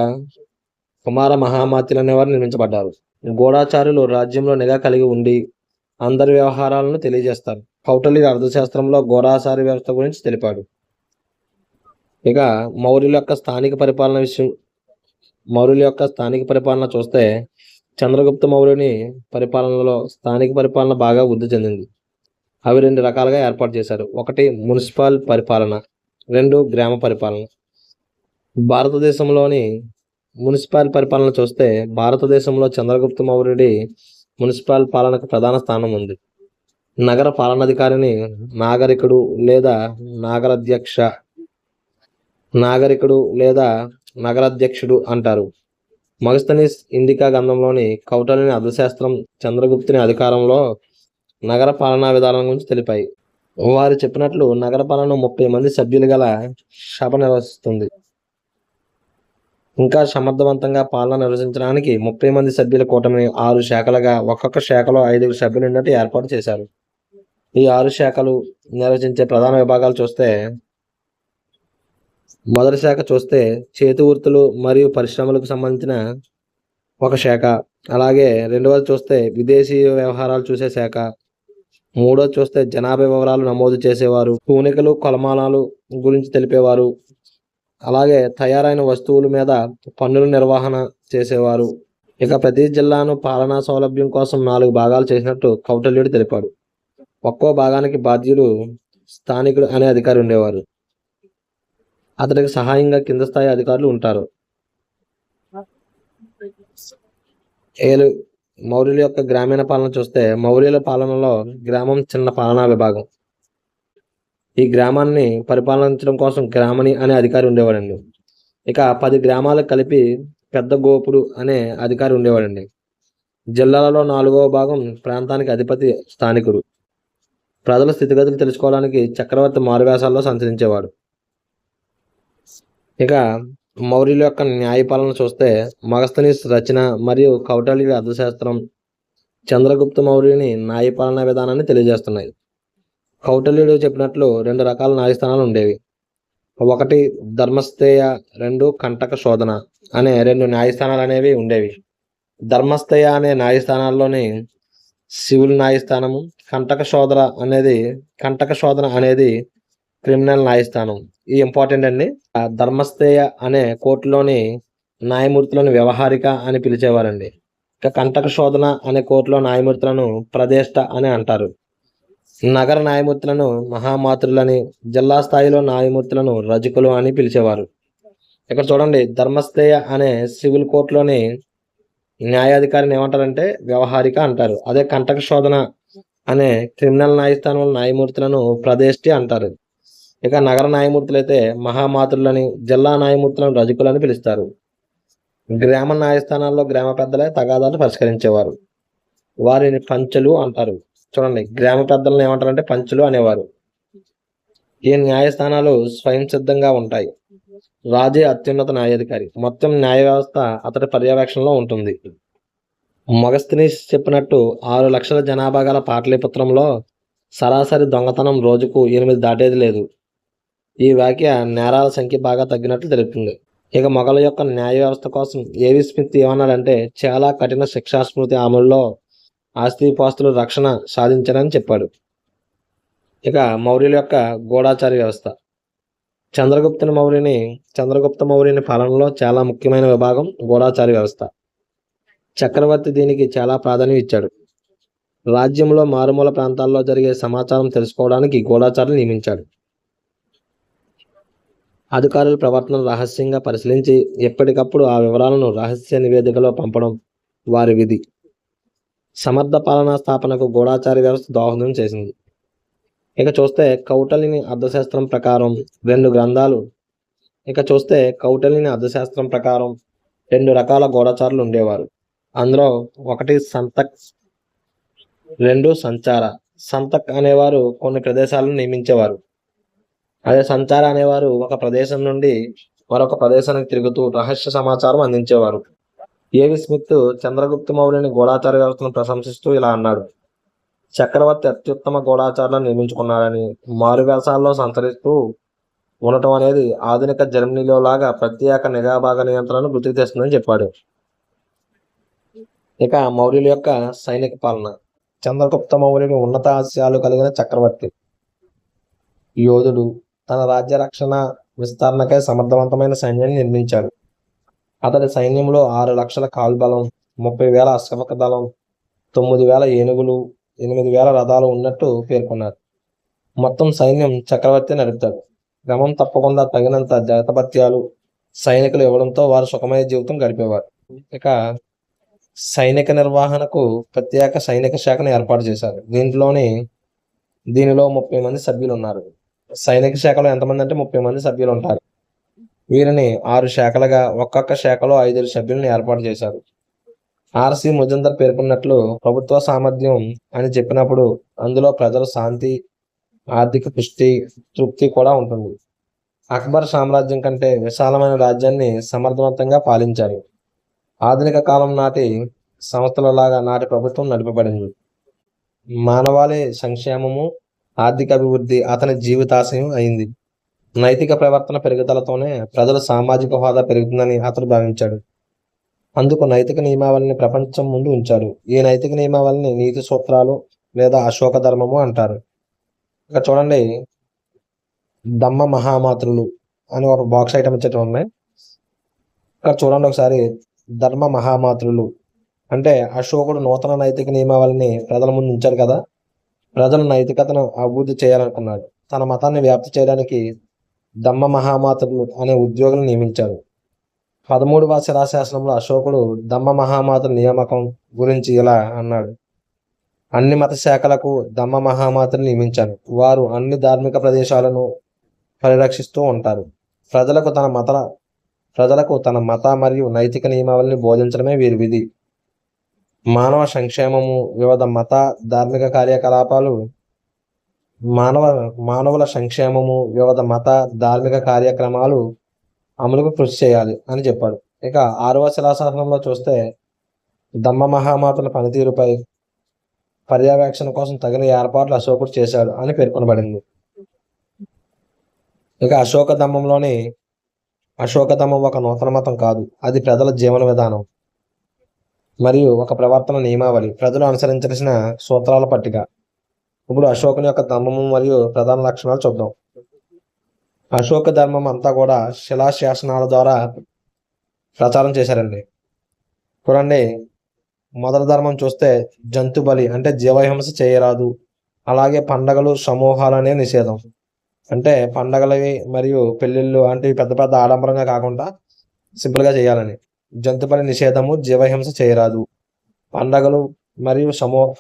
కుమార మహామాత్యులు అనేవారు నియమించబడ్డారు. గూఢాచారులు రాజ్యంలో నిఘా కలిగి ఉండి అందరి వ్యవహారాలను తెలియజేస్తారు. కౌటిల్యుడు అర్థశాస్త్రంలో గూఢాచార వ్యవస్థ గురించి తెలిపాడు. ఇక మౌర్యుల యొక్క స్థానిక పరిపాలన చూస్తే చంద్రగుప్త మౌర్యుని పరిపాలనలో స్థానిక పరిపాలన బాగా వృద్ధి చెందింది. అవి 2 రకాలుగా ఏర్పాటు చేశారు. 1 మున్సిపల్ పరిపాలన, 2 గ్రామ పరిపాలన. భారతదేశంలోని మున్సిపల్ పరిపాలన చూస్తే భారతదేశంలో చంద్రగుప్త మౌర్యుడి మున్సిపల్ పాలనకు ప్రధాన స్థానం ఉంది. నగర పాలనాధికారిని నాగరికుడు లేదా నగరాధ్యక్షుడు అంటారు. మగస్తనీస్ ఇండికా గ్రంథంలోని కౌటిల్యుని అర్థశాస్త్రం చంద్రగుప్తుని అధికారంలో నగర పాలనా విధానం గురించి తెలిపాయి. వారు చెప్పినట్లు నగర పాలన 30 మంది సభ్యులు గల సభ నిర్వహిస్తుంది. ఇంకా సమర్థవంతంగా పాలన నిర్వహించడానికి 30 మంది సభ్యుల కూటమిని 6 శాఖలుగా, ఒక్కొక్క శాఖలో 5 సభ్యులు ఉన్నట్టు ఏర్పాటు చేశారు. ఈ 6 శాఖలు నిర్వహించే ప్రధాన విభాగాలు చూస్తే మొదటి శాఖ చూస్తే చేతి వృత్తులు మరియు పరిశ్రమలకు సంబంధించిన ఒక శాఖ, అలాగే రెండవది చూస్తే విదేశీ వ్యవహారాలు చూసే శాఖ, మూడోది చూస్తే జనాభా వివరాలు నమోదు చేసేవారు, తూనికలు కొలమానాలు గురించి తెలిపేవారు, అలాగే తయారైన వస్తువుల మీద పన్నుల నిర్వహణ చేసేవారు. ఇక ప్రతి జిల్లాను పాలనా సౌలభ్యం కోసం 4 భాగాలు చేసినట్టు కౌటిల్యుడు తెలిపాడు. ఒక్కో భాగానికి బాధ్యుడు స్థానికుడు అనే అధికారి ఉండేవారు. అతడికి సహాయంగా కింద స్థాయి అధికారులు ఉంటారు. మౌర్యుల యొక్క గ్రామీణ పాలన చూస్తే మౌర్యుల పాలనలో గ్రామం చిన్న పాలనా విభాగం. ఈ గ్రామాన్ని పరిపాలించడం కోసం గ్రామణి అనే అధికారి ఉండేవాడండి. ఇక 10 గ్రామాలకు కలిపి పెద్ద గోపుడు అనే అధికారి ఉండేవాడండి. జిల్లాలలో 4వ భాగం ప్రాంతానికి అధిపతి స్థానికుడు. ప్రజల స్థితిగతులు తెలుసుకోవడానికి చక్రవర్తి మారువేషాల్లో సంచరించేవాడు. ఇక మౌర్యుల యొక్క న్యాయపాలన చూస్తే మగస్తనీస్ రచన మరియు కౌటిల్యుడి అర్థశాస్త్రం చంద్రగుప్త మౌర్యుని న్యాయపాలనా విధానాన్ని తెలియజేస్తున్నాయి. కౌటిల్యుడు చెప్పినట్లు 2 రకాల న్యాయస్థానాలు ఉండేవి. 1 ధర్మస్థేయ, 2 కంటక శోధన అనే 2 న్యాయస్థానాలు అనేవి ఉండేవి. ధర్మస్థేయ అనే న్యాయస్థానాల్లోని సివిల్ న్యాయస్థానము, కంటక శోధన అనేది క్రిమినల్ న్యాయస్థానం. ఈ ఇంపార్టెంట్ అండి. ధర్మస్థేయ అనే కోర్టులోని న్యాయమూర్తులను వ్యవహారిక అని పిలిచేవారండి. ఇక కంటక శోధన అనే కోర్టులో న్యాయమూర్తులను ప్రదేష్ట అని అంటారు. నగర న్యాయమూర్తులను మహామాత్రులని, జిల్లా స్థాయిలో న్యాయమూర్తులను రజకులు అని పిలిచేవారు. ఇక్కడ చూడండి, ధర్మస్థేయ అనే సివిల్ కోర్టులోని న్యాయాధికారిని ఏమంటారంటే వ్యవహారిక అంటారు. అదే కంటక శోధన అనే క్రిమినల్ న్యాయస్థానంలో న్యాయమూర్తులను ప్రదేష్టి అంటారు. ఇక నగర న్యాయమూర్తులైతే మహామాత్రులని, జిల్లా న్యాయమూర్తులను రజకులని పిలుస్తారు. గ్రామ న్యాయస్థానాల్లో గ్రామ పెద్దలే తగాదాలు పరిష్కరించేవారు. వారిని పంచులు అంటారు. చూడండి, గ్రామ పెద్దలను ఏమంటారంటే పంచులు అనేవారు. ఈ న్యాయస్థానాలు స్వయం సిద్ధంగా ఉంటాయి. రాజే అత్యున్నత న్యాయాధికారి. మొత్తం న్యాయ వ్యవస్థ అతడి పర్యవేక్షణలో ఉంటుంది. మగస్తనీస్ చెప్పినట్టు 6 లక్షల జనాభా గల పాటలీపుత్రంలో సరాసరి దొంగతనం రోజుకు 8 దాటేది లేదు. ఈ వ్యాఖ్య నేరాల సంఖ్య బాగా తగ్గినట్లు తెలుపుతుంది. ఇక మొఘల యొక్క న్యాయ వ్యవస్థ కోసం ఏవి స్మిత్ ఏమన్నాడంటే చాలా కఠిన శిక్షా స్మృతి అమలులో ఆస్తిపాస్తులు రక్షణ సాధించారని చెప్పాడు. ఇక మౌర్యుల యొక్క గూఢాచార వ్యవస్థ. చంద్రగుప్త మౌర్యుని పాలనలో చాలా ముఖ్యమైన విభాగం గూఢాచార వ్యవస్థ. చక్రవర్తి దీనికి చాలా ప్రాధాన్యం ఇచ్చాడు. రాజ్యంలో మారుమూల ప్రాంతాల్లో జరిగే సమాచారం తెలుసుకోవడానికి గూఢాచారులు నియమించాడు. అధికారుల ప్రవర్తనను రహస్యంగా పరిశీలించి ఎప్పటికప్పుడు ఆ వివరాలను రహస్య నివేదికలో పంపడం వారి విధి. సమర్థ పాలనా స్థాపనకు గూఢాచార వ్యవస్థ దోహదం చేసింది. ఇక చూస్తే కౌటిల్యుని అర్థశాస్త్రం ప్రకారం 2 రకాల గూఢాచారులు ఉండేవారు. అందులో 1 సంతక్, 2 సంచార. సంతక్ అనేవారు కొన్ని ప్రదేశాలను నియమించేవారు. అదే సంచార అనేవారు ఒక ప్రదేశం నుండి మరొక ప్రదేశానికి తిరుగుతూ రహస్య సమాచారం అందించేవారు. ఏవి స్మిత్ చంద్రగుప్త మౌర్యుని గూఢాచార వ్యవస్థను ప్రశంసిస్తూ ఇలా అన్నాడు: చక్రవర్తి అత్యుత్తమ గూఢాచారులను నిర్మించుకున్నాడని, మారువేషాల్లో సంచరిస్తూ ఉండటం అనేది ఆధునిక జర్మనీలో లాగా ప్రత్యేక నిఘాభాగ నియంత్రణను గుర్తుకు తెస్తుందని చెప్పాడు. ఇక మౌర్యుల యొక్క సైనిక పాలన. చంద్రగుప్త మౌర్యుడు ఉన్నత ఆశయాలు కలిగిన చక్రవర్తి. యోధుడు. తన రాజ్య రక్షణ విస్తరణకై సమర్థవంతమైన సైన్యాన్ని నిర్మించాడు. అతడి సైన్యంలో 6 లక్షల కాల్బలం, 30,000 అశ్వక దళం, 9,000 ఏనుగులు, 8,000 రథాలు ఉన్నట్టు పేర్కొన్నారు. మొత్తం సైన్యం చక్రవర్తి నడుపుతాడు. క్రమం తప్పకుండా తగినంత జాతభత్యాలు సైనికులు ఇవ్వడంతో వారు సుఖమయ జీవితం గడిపేవారు. ఇక సైనిక నిర్వహణకు ప్రత్యేక సైనిక శాఖను ఏర్పాటు చేశారు. దీనిలో 30 మంది సభ్యులు ఉన్నారు. సైనిక శాఖలో ఎంతమంది అంటే 30 మంది సభ్యులు ఉంటారు. వీరిని 6 శాఖలుగా, ఒక్కొక్క శాఖలో 5 సభ్యులను ఏర్పాటు చేశారు. ఆర్సి ముజందర్ పేర్కొన్నట్లు ప్రభుత్వ సామర్థ్యం అని చెప్పినప్పుడు అందులో ప్రజల శాంతి, ఆర్థిక పుష్టి, తృప్తి కూడా ఉంటుంది. అక్బర్ సామ్రాజ్యం కంటే విశాలమైన రాజ్యాన్ని సమర్థవంతంగా పాలించారు. ఆధునిక కాలం నాటి సంస్థలలాగా నాటి ప్రభుత్వం నడిపబడింది. మానవాళి సంక్షేమము, ఆర్థిక అభివృద్ధి అతని జీవితాశయం అయింది. నైతిక ప్రవర్తన పెరుగుదలతోనే ప్రజల సామాజిక హోదా పెరుగుతుందని అతడు భావించాడు. అందుకు నైతిక నియమావళిని ప్రపంచం ముందు ఉంచారు. ఈ నైతిక నియమావళిని నీతి సూత్రాలు లేదా అశోక ధర్మము అంటారు. ఇక చూడండి, దమ్మ మహామాతృలు అని ఒక బాక్స్ ఐటమ్ వచ్చేటి ఉన్నాయి. ఇక్కడ చూడండి ఒకసారి. ధర్మ మహామాతృలు అంటే అశోకుడు నూతన నైతిక నియమావళిని ప్రజల ముందు ఉంచాడు కదా. ప్రజల నైతికతను అభివృద్ధి చేయాలనుకున్నాడు. తన మతాన్ని వ్యాప్తి చేయడానికి దమ్మ మహామాతృలు అనే ఉద్యోగులను నియమించాడు. 13వ శిలాశాసనంలో అశోకుడు దమ్మ మహామాతృ నియామకం గురించి ఇలా అన్నాడు: అన్ని మత శాఖలకు దమ్మ మహామాతృని నియమించాను. వారు అన్ని ధార్మిక ప్రదేశాలను పరిరక్షిస్తూ ఉంటారు. ప్రజలకు తన మత మరియు నైతిక నియమావళిని బోధించడమే వీరి విధి. మానవ సంక్షేమము, వివిధ మత ధార్మిక కార్యకలాపాలు మానవుల సంక్షేమము, వివిధ మత ధార్మిక కార్యక్రమాలు అమలుకు కృషి చేయాలి అని చెప్పాడు. ఇక 6వ శిలాశాసనంలో చూస్తే దమ్మ మహామాతల పనితీరుపై పర్యవేక్షణ కోసం తగిన ఏర్పాట్లు అశోకుడు చేశాడు అని పేర్కొనబడింది. ఇక అశోక ధమ్మం ఒక నూతన మతం కాదు, అది ప్రజల జీవన విధానం మరియు ఒక ప్రవర్తన నియమావళి, ప్రజలు అనుసరించాల్సిన సూత్రాల పట్టిక. ఇప్పుడు అశోకుని యొక్క ధమ్మము మరియు ప్రధాన లక్షణాలు చూద్దాం. అశోక ధర్మం అంతా కూడా శిలాశాసనాల ద్వారా ప్రచారం చేశారండి. చూడండి, మొదటి ధర్మం చూస్తే జంతు బలి అంటే జీవహింస చేయరాదు. అలాగే పండగలు, సమూహాలు అనే నిషేధం. అంటే పండగలవి మరియు పెళ్ళిళ్ళు అంటే పెద్ద పెద్ద ఆడంబరంగా కాకుండా సింపుల్గా చేయాలని. జంతు బలి నిషేధము, జీవహింస చేయరాదు. పండగలు మరియు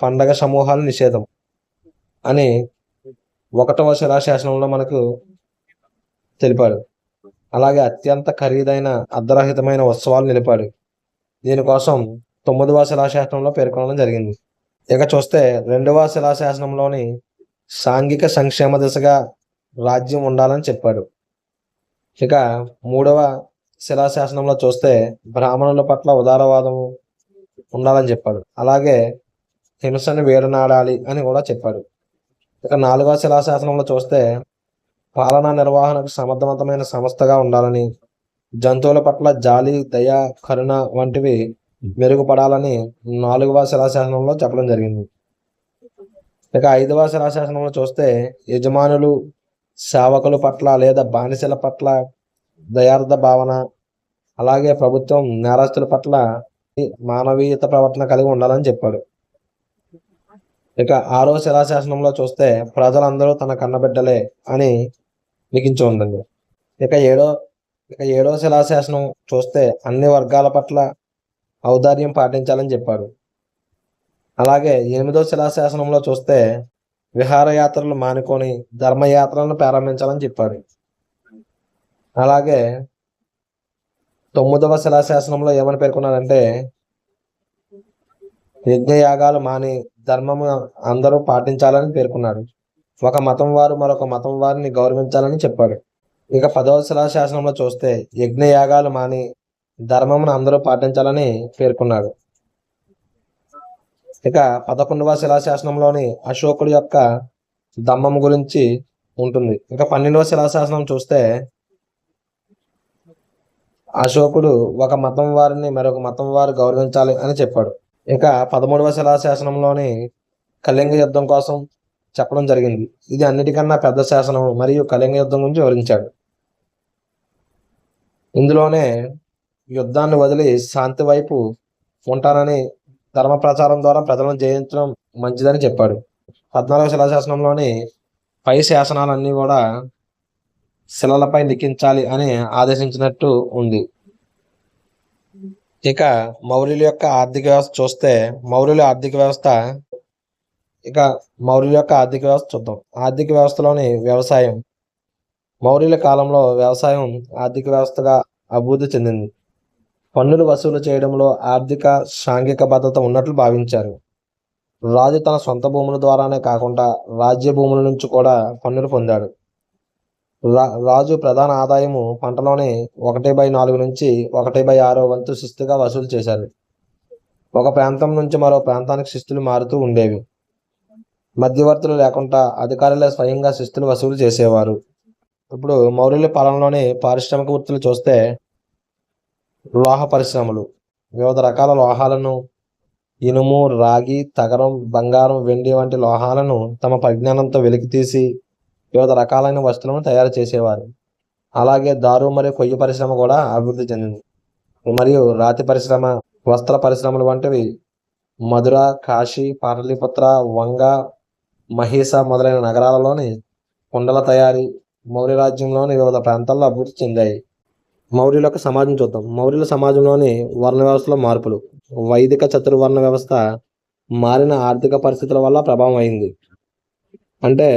పండగ సమూహాలు నిషేధం అని 1వ శిలాశాసనంలో మనకు తెలిపాడు. అలాగే అత్యంత ఖరీదైన అర్ధరహితమైన ఉత్సవాలు నిలిపాడు. దీనికోసం 9వ శిలాశాసనంలో పేర్కొనడం జరిగింది. ఇక చూస్తే 2వ శిలాశాసనంలోని సాంఘిక సంక్షేమ దిశగా రాజ్యం ఉండాలని చెప్పాడు. ఇక 3వ శిలాశాసనంలో చూస్తే బ్రాహ్మణుల పట్ల ఉదారవాదము ఉండాలని చెప్పాడు. అలాగే హింసను వేడనాడాలి అని కూడా చెప్పాడు. ఇక 4వ శిలాశాసనంలో చూస్తే పాలనా నిర్వహణకు సమర్థవంతమైన సంస్థగా ఉండాలని, జంతువుల పట్ల జాలి, దయ, కరుణ వంటివి మెరుగుపడాలని 4వ శిలాశాసనంలో చెప్పడం జరిగింది. ఇక 5వ శిలాశాసనంలో చూస్తే యజమానులు సేవకుల పట్ల లేదా బానిసల పట్ల దయార్థ భావన, అలాగే ప్రభుత్వం నేరస్తుల పట్ల మానవీయత ప్రవర్తన కలిగి ఉండాలని చెప్పాడు. ఇక 6వ శిలాశాసనంలో చూస్తే ప్రజలందరూ తన కన్నబిడ్డలే అని లిఖించి ఉందండి. ఇక 7వ శిలాశాసనం చూస్తే అన్ని వర్గాల పట్ల ఔదార్యం పాటించాలని చెప్పాడు. అలాగే 8వ శిలాశాసనంలో చూస్తే విహారయాత్రలు మానుకొని ధర్మయాత్రలను ప్రారంభించాలని చెప్పాడు. అలాగే 9వ శిలాశాసనంలో ఏమని పేర్కొన్నారంటే యజ్ఞయాగాలు మాని ధర్మము అందరూ పాటించాలని పేర్కొన్నాడు. ఒక మతం వారు మరొక మతం వారిని గౌరవించాలని చెప్పాడు. ఇక 10వ శిలాశాసనంలో చూస్తే యజ్ఞయాగాలు మాని ధర్మమును అందరూ పాటించాలని పేర్కొన్నాడు. ఇక 11వ శిలాశాసనంలోని అశోకుడి యొక్క దమ్మం గురించి ఉంటుంది. ఇక 12వ శిలాశాసనం చూస్తే అశోకుడు ఒక మతం వారిని మరొక మతం వారు గౌరవించాలి అని చెప్పాడు. ఇక 13వ శిలాశాసనంలోని కళింగ యుద్ధం కోసం చెప్పడం జరిగింది. ఇది అన్నిటికన్నా పెద్ద శాసనం మరియు కళింగ యుద్ధం గురించి వివరించాడు. ఇందులోనే యుద్ధాన్ని వదిలి శాంతి వైపు ఉంటానని ధర్మ ప్రచారం ద్వారా ప్రజలను జయించడం మంచిదని చెప్పాడు. 14వ శిలాశాసనంలోని పై శాసనాలన్నీ కూడా శిలలపై లిఖించాలి అని ఆదేశించినట్టు ఉంది. ఇక మౌర్యుల యొక్క ఆర్థిక వ్యవస్థ చూస్తే మౌర్యుల ఆర్థిక వ్యవస్థ చూద్దాం. ఆర్థిక వ్యవస్థలోని వ్యవసాయం. మౌర్యుల కాలంలో వ్యవసాయం ఆర్థిక వ్యవస్థగా అభివృద్ధి చెందింది. పన్నులు వసూలు చేయడంలో ఆర్థిక సాంఘిక భద్రత ఉన్నట్లు భావించారు. రాజు తన సొంత భూముల ద్వారానే కాకుండా రాజ్య భూముల నుంచి కూడా పన్నులు పొందాడు. రాజు ప్రధాన ఆదాయము పంటలోని 1/4 నుంచి 1/6 వంతు శిస్తుగా వసూలు చేశారు. ఒక ప్రాంతం నుంచి మరో ప్రాంతానికి శిస్తులు మారుతూ ఉండేవి. మధ్యవర్తులు లేకుండా అధికారులే స్వయంగా శిస్తులు వసూలు చేసేవారు. ఇప్పుడు మౌర్యుల పాలనలోని పారిశ్రామిక వృత్తులు చూస్తే లోహ పరిశ్రమలు. వివిధ రకాల లోహాలను ఇనుము, రాగి, తగరం, బంగారం, వెండి వంటి లోహాలను తమ పరిజ్ఞానంతో వెలికితీసి వివిధ రకాలైన వస్తువులను తయారు చేసేవారు. అలాగే దారు మరియు కొయ్య పరిశ్రమ కూడా అభివృద్ధి చెందింది. మరియు రాతి పరిశ్రమ, వస్త్ర పరిశ్రమలు వంటివి మధుర, కాశీ, పాటలీపుత్ర, వంగ, మహిస మొదలైన నగరాలలోని కుండల తయారీ మౌర్య రాజ్యంలోని వివిధ ప్రాంతాల్లో అభివృద్ధి చెందాయి. మౌర్యుల యొక్క సమాజం చూద్దాం. మౌర్యుల సమాజంలోని వర్ణ వ్యవస్థలో మార్పులు. వైదిక చతుర్వర్ణ వ్యవస్థ మారిన ఆర్థిక పరిస్థితుల వల్ల ప్రభావం అయింది. అంటే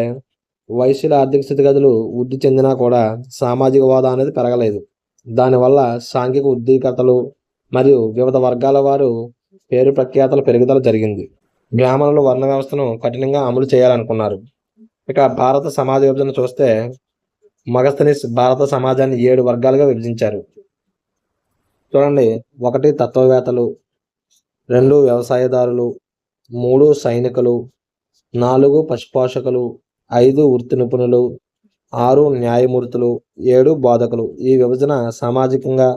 వైశ్యుల ఆర్థిక స్థితిగతులు వృద్ధి చెందినా కూడా సామాజిక హోదా అనేది పెరగలేదు. దానివల్ల సాంఘిక ఉద్రిక్తతలు మరియు వివిధ వర్గాల వారు పేరు ప్రఖ్యాతల పెరుగుదల జరిగింది. బ్రాహ్మణులు వర్ణ వ్యవస్థను కఠినంగా అమలు చేయాలనుకున్నారు. ఇక భారత సమాజ విభజన చూస్తే మగస్థనీస్ భారత సమాజాన్ని 7 వర్గాలుగా విభజించారు. చూడండి, 1 తత్వవేత్తలు, 2 వ్యవసాయదారులు, 3 సైనికులు, 4 పశుపోషకులు, 5 వృత్తి నిపుణులు, 6 న్యాయమూర్తులు, 7 బోధకులు. ఈ విభజన సామాజికంగా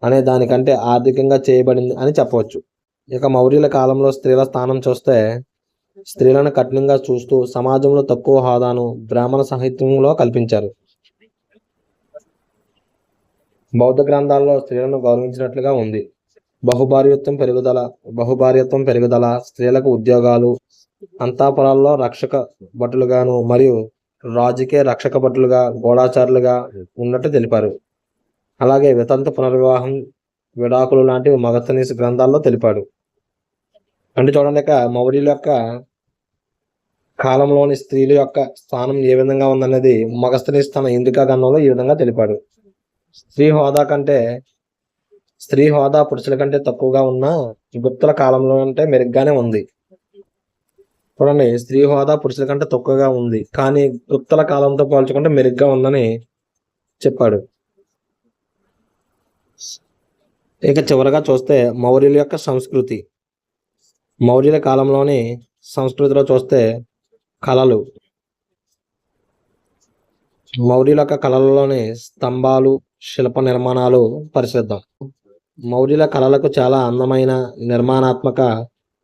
అనే దానికంటే ఆర్థికంగా చేయబడింది అని చెప్పవచ్చు. ఇక మౌర్యుల కాలంలో స్త్రీల స్థానం చూస్తే స్త్రీలను కఠినంగా చూస్తూ సమాజంలో తక్కువ హోదాను బ్రాహ్మణ సాహిత్యంలో కల్పించారు. బౌద్ధ గ్రంథాల్లో స్త్రీలను గౌరవించినట్లుగా ఉంది. బహుభార్యత్వం పెరుగుదల, స్త్రీలకు ఉద్యోగాలు, అంతఃపురాల్లో రక్షక భటులుగాను మరియు రాజుకే రక్షక భటులుగా, గూఢచారులుగా ఉన్నట్టు తెలిపారు. అలాగే వితంతు పునర్వివాహం, విడాకులు లాంటివి మగస్థనీస్ గ్రంథాల్లో తెలిపాడు. అంటే చూడండి, మౌర్యుల యొక్క కాలంలోని స్త్రీల యొక్క స్థానం ఏ విధంగా ఉందనేది మగస్థనీస్ తన ఇందికా గ్రంథంలో ఈ విధంగా తెలిపాడు. స్త్రీ హోదా పురుషుల కంటే తక్కువగా ఉన్న గుప్తుల కాలంలో అంటే మెరుగ్గానే ఉంది. చూడండి, స్త్రీ హోదా పురుషుల కంటే తక్కువగా ఉంది, కానీ గుప్తుల కాలంతో పోల్చుకుంటే మెరుగ్గా ఉందని చెప్పాడు. ఇక చివరగా చూస్తే మౌర్యుల యొక్క సంస్కృతి. మౌర్యుల కాలంలోని సంస్కృతిలో చూస్తే కళలు. మౌర్యుల యొక్క కళలలోని స్తంభాలు, శిల్ప నిర్మాణాలు పరిశీలిద్దాం. మౌర్యుల కళలకు చాలా అందమైన నిర్మాణాత్మక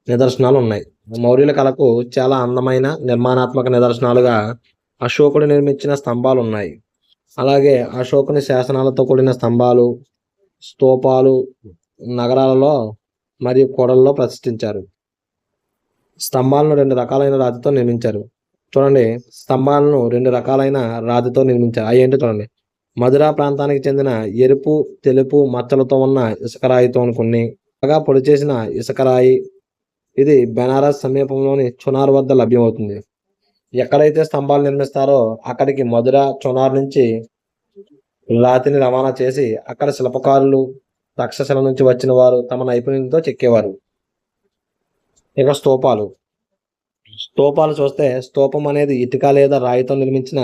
నిదర్శనాలు ఉన్నాయి. మౌర్యుల కళకు చాలా అందమైన నిర్మాణాత్మక నిదర్శనాలుగా అశోకుడు నిర్మించిన స్తంభాలు ఉన్నాయి. అలాగే అశోకుని శాసనాలతో కూడిన స్తంభాలు, స్తూపాలు నగరాలలో మరియు కోడలలో ప్రతిష్ఠించారు. స్తంభాలను 2 రకాలైన రాతితో నిర్మించారు. చూడండి, స్తంభాలను 2 రకాలైన రాతితో నిర్మించారు. అవి ఏంటో చూడండి. మధుర ప్రాంతానికి చెందిన ఎరుపు, తెలుపు మచ్చలతో ఉన్న ఇసుకరాయితో కొన్ని, బాగా పొడి చేసిన ఇసుకరాయి. ఇది బెనారస్ సమీపంలోని చునార్ వద్ద లభ్యమవుతుంది. ఎక్కడైతే స్తంభాలు నిర్మిస్తారో అక్కడికి మధుర, చునార్ నుంచి రాతిని రవాణా చేసి అక్కడ శిల్పకారులు, తక్షశిల నుంచి వచ్చిన వారు తమ నైపుణ్యంతో చెక్కేవారు. ఇక స్తూపాలు చూస్తే స్తూపం అనేది ఇటుక లేదా రాయితో నిర్మించిన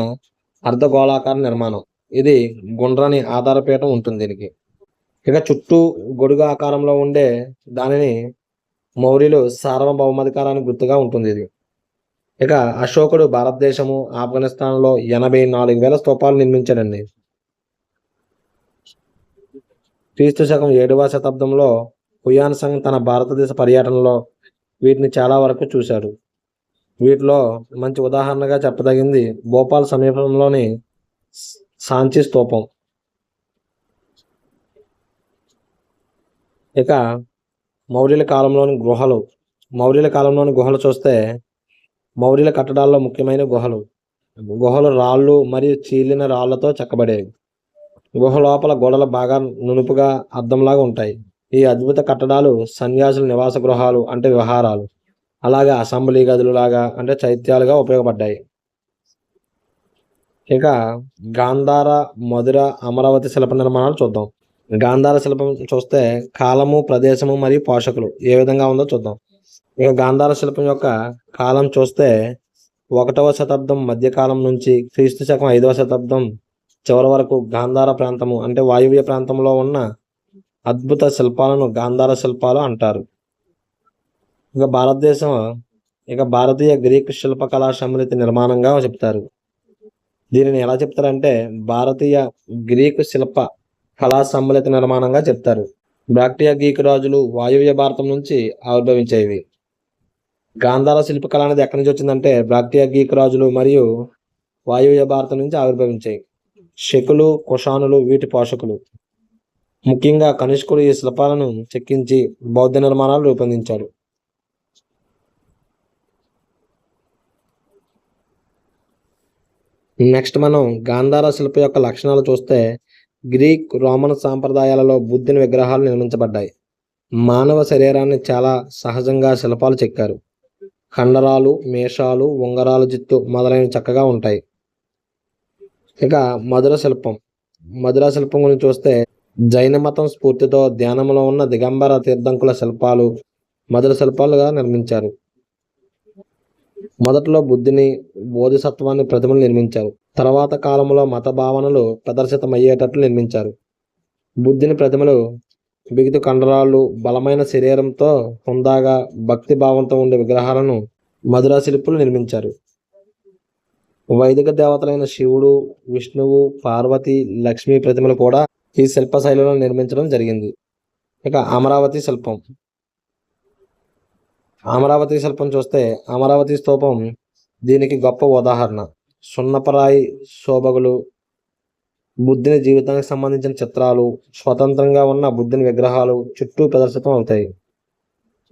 అర్ధగోళాకార నిర్మాణం. ఇది గుండ్రని ఆధారపీఠం ఉంటుంది దీనికి. ఇక చుట్టూ గొడుగు ఆకారంలో ఉండే దానిని మౌర్యులు సార్వభౌమాధికారానికి గుర్తుగా ఉంటుంది ఇది. ఇక అశోకుడు భారతదేశము ఆఫ్ఘనిస్తాన్లో 84,000 స్తూపాలు నిర్మించాడండి. క్రీస్తు శకం 7వ శతాబ్దంలో హుయాన్ సంగ్ తన భారతదేశ పర్యటనలో వీటిని చాలా వరకు చూశాడు. వీటిలో మంచి ఉదాహరణగా చెప్పదగింది భోపాల్ సమీపంలోని సాంచి స్తూపం. ఇక మౌర్యుల కాలంలోని గుహలు చూస్తే మౌర్యుల కట్టడాల్లో ముఖ్యమైన గుహలు రాళ్ళు మరియు చీలిన రాళ్లతో చెక్కబడేవి. గుహ లోపల గోడలు బాగా నునుపుగా అద్దంలాగా ఉంటాయి. ఈ అద్భుత కట్టడాలు సన్యాసుల నివాస గృహాలు అంటే విహారాలు, అలాగే అసెంబ్లీ గదులు లాగా అంటే చైత్యాలుగా ఉపయోగపడ్డాయి. ఇక గాంధార, మధుర, అమరావతి శిల్ప నిర్మాణాలు చూద్దాం. గాంధార శిల్పం చూస్తే కాలము, ప్రదేశము మరియు పోషకులు ఏ విధంగా ఉందో చూద్దాం. ఇక గాంధార శిల్పం యొక్క కాలం చూస్తే 1వ శతాబ్దం మధ్యకాలం నుంచి క్రీస్తు శకం 5వ శతాబ్దం చివరి వరకు గాంధార ప్రాంతము అంటే వాయువ్య ప్రాంతంలో ఉన్న అద్భుత శిల్పాలను గాంధార శిల్పాలు అంటారు. ఇక భారతీయ గ్రీక్ శిల్పకళా సమ్మిళిత నిర్మాణంగా చెప్తారు. దీనిని ఎలా చెప్తారంటే భారతీయ గ్రీకు శిల్ప కళా సమ్మిళిత నిర్మాణంగా చెప్తారు. బాక్ట్రియా గ్రీకు రాజులు వాయువ్య భారతం నుంచి ఆవిర్భవించేవి. గాంధార శిల్పకళ అనేది ఎక్కడి నుంచి వచ్చిందంటే బాక్ట్రియా గ్రీకు రాజులు మరియు వాయువ్య భారతం నుంచి ఆవిర్భవించాయి. శకులు, కుషానులు వీటి పోషకులు. ముఖ్యంగా కనిష్కుడు ఈ శిల్పాలను చెక్కించి బౌద్ధ నిర్మాణాలు రూపొందించాడు. నెక్స్ట్ మనం గాంధార శిల్ప యొక్క లక్షణాలు చూస్తే గ్రీక్, రోమన్ సాంప్రదాయాలలో బుద్ధుని విగ్రహాలు నిర్మించబడ్డాయి. మానవ శరీరాన్ని చాలా సహజంగా శిల్పాలు చెక్కారు. కండరాలు, మేషాలు, ఉంగరాల జిత్తు మొదలైనవి చక్కగా ఉంటాయి. ఇక మధుర శిల్పం గురించి చూస్తే జైన మతం స్ఫూర్తితో ధ్యానంలో ఉన్న దిగంబర తీర్థంకుల శిల్పాలు మధుర శిల్పాలుగా నిర్మించారు. మొదట్లో బుద్ధుని, బోధిసత్వాన్ని ప్రతిమలు నిర్మించారు. తర్వాత కాలంలో మత భావనలు ప్రదర్శితమయ్యేటట్లు నిర్మించారు. బుద్ధుని ప్రతిమలు బిగుతు కండరాలు, బలమైన శరీరంతో హుందాగా భక్తి భావంతో ఉండే విగ్రహాలను మధుర శిల్పులు నిర్మించారు. వైదిక దేవతలైన శివుడు, విష్ణువు, పార్వతి, లక్ష్మీ ప్రతిమలు కూడా ఈ శిల్ప శైలిలో నిర్మించడం జరిగింది. ఇక అమరావతి శిల్పం చూస్తే అమరావతి స్తూపం దీనికి గొప్ప ఉదాహరణ. సున్నపరాయి శోభగులు, బుద్ధుని జీవితానికి సంబంధించిన చిత్రాలు, స్వతంత్రంగా ఉన్న బుద్ధుని విగ్రహాలు చుట్టూ ప్రదర్శితం అవుతాయి.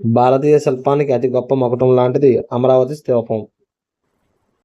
భారతీయ శిల్పానికి అతి గొప్ప మకుటం లాంటిది అమరావతి స్తూపం.